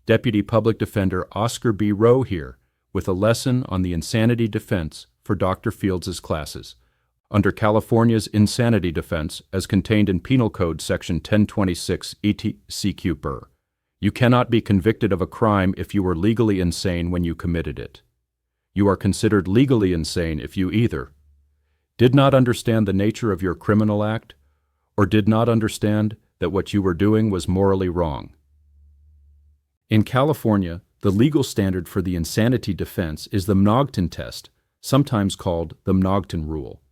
Deputy Public Defender Oscar B. Rowe here with a lesson on the insanity defense for Dr. Fields' classes under California's insanity defense as contained in Penal Code Section 1026 ETCQ per. You cannot be convicted of a crime if you were legally insane when you committed it. You are considered legally insane if you either did not understand the nature of your criminal act or did not understand that what you were doing was morally wrong. In California, the legal standard for the insanity defense is the Mnogton test, sometimes called the Mnogton rule.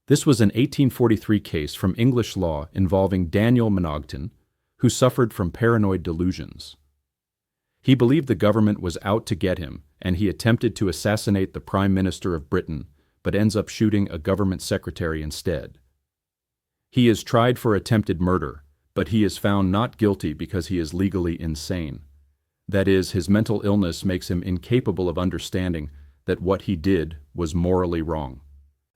This was an 1843 case from English law involving Daniel Mnogton, who suffered from paranoid delusions. He believed the government was out to get him, and he attempted to assassinate the Prime Minister of Britain, but ends up shooting a government secretary instead. He is tried for attempted murder, but he is found not guilty because he is legally insane. That is, his mental illness makes him incapable of understanding that what he did was morally wrong.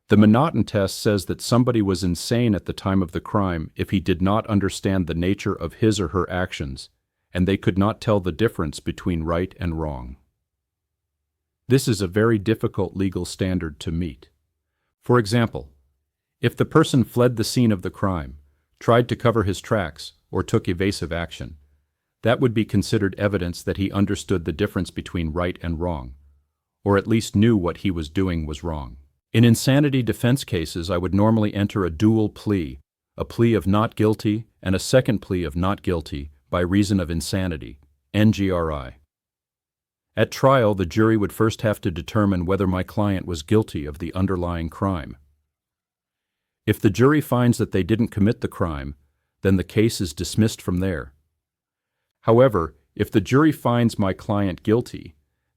The Mnogton test says that somebody was insane at the time of the crime if he did not understand the nature of his or her actions, and they could not tell the difference between right and wrong. This is a very difficult legal standard to meet. For example, if the person fled the scene of the crime, tried to cover his tracks, or took evasive action, that would be considered evidence that he understood the difference between right and wrong, or at least knew what he was doing was wrong. In insanity defense cases, I would normally enter a dual plea, a plea of not guilty and a second plea of not guilty by reason of insanity, NGRI. At trial, the jury would first have to determine whether my client was guilty of the underlying crime. If the jury finds that they didn't commit the crime, then the case is dismissed from there. However, if the jury finds my client guilty,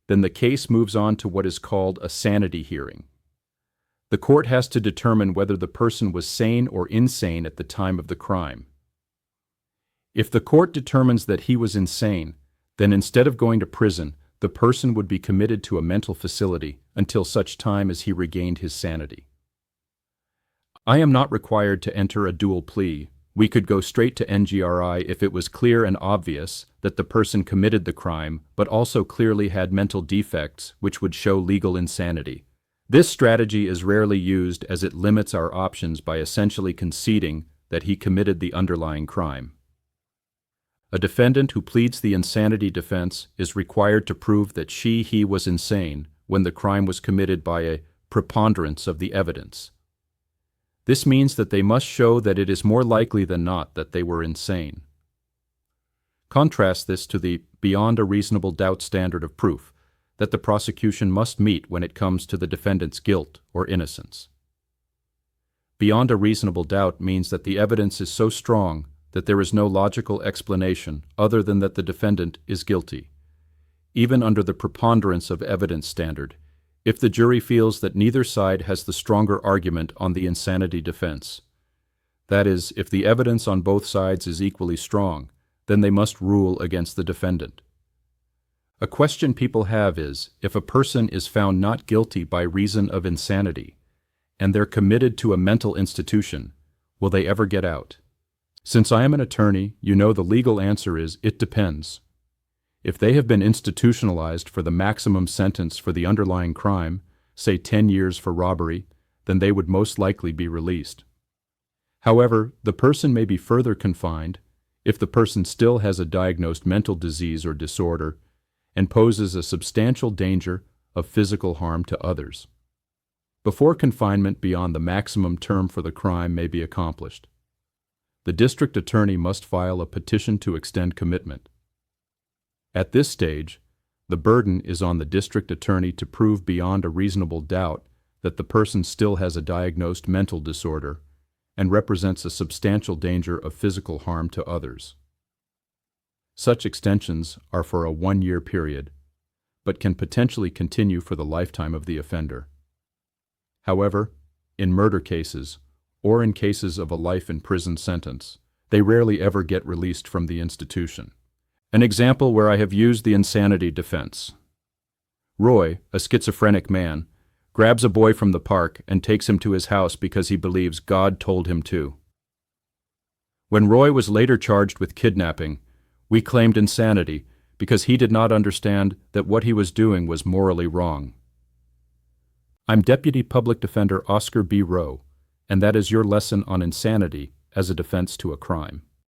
then the case moves on to what is called a sanity hearing. The court has to determine whether the person was sane or insane at the time of the crime. If the court determines that he was insane, then instead of going to prison, the person would be committed to a mental facility until such time as he regained his sanity. I am not required to enter a dual plea. We could go straight to NGRI if it was clear and obvious that the person committed the crime, but also clearly had mental defects which would show legal insanity. This strategy is rarely used as it limits our options by essentially conceding that he committed the underlying crime. A defendant who pleads the insanity defense is required to prove that he was insane when the crime was committed by a preponderance of the evidence. This means that they must show that it is more likely than not that they were insane. Contrast this to the beyond a reasonable doubt standard of proof that the prosecution must meet when it comes to the defendant's guilt or innocence. Beyond a reasonable doubt means that the evidence is so strong that there is no logical explanation other than that the defendant is guilty. Even under the preponderance of evidence standard, if the jury feels that neither side has the stronger argument on the insanity defense, that is, if the evidence on both sides is equally strong, then they must rule against the defendant. A question people have is, if a person is found not guilty by reason of insanity, and they're committed to a mental institution, will they ever get out? Since I am an attorney, you know the legal answer is, it depends. If they have been institutionalized for the maximum sentence for the underlying crime, say 10 years for robbery, then they would most likely be released. However, the person may be further confined if the person still has a diagnosed mental disease or disorder and poses a substantial danger of physical harm to others. Before confinement beyond the maximum term for the crime may be accomplished, the district attorney must file a petition to extend commitment. At this stage, the burden is on the district attorney to prove beyond a reasonable doubt that the person still has a diagnosed mental disorder and represents a substantial danger of physical harm to others. Such extensions are for a 1-year period, but can potentially continue for the lifetime of the offender. However, in murder cases, or in cases of a life in prison sentence, they rarely ever get released from the institution. An example where I have used the insanity defense. Rowe, a schizophrenic man, grabs a boy from the park and takes him to his house because he believes God told him to. When Rowe was later charged with kidnapping, we claimed insanity because he did not understand that what he was doing was morally wrong. I'm Deputy Public Defender Oscar B. Rowe, and that is your lesson on insanity as a defense to a crime.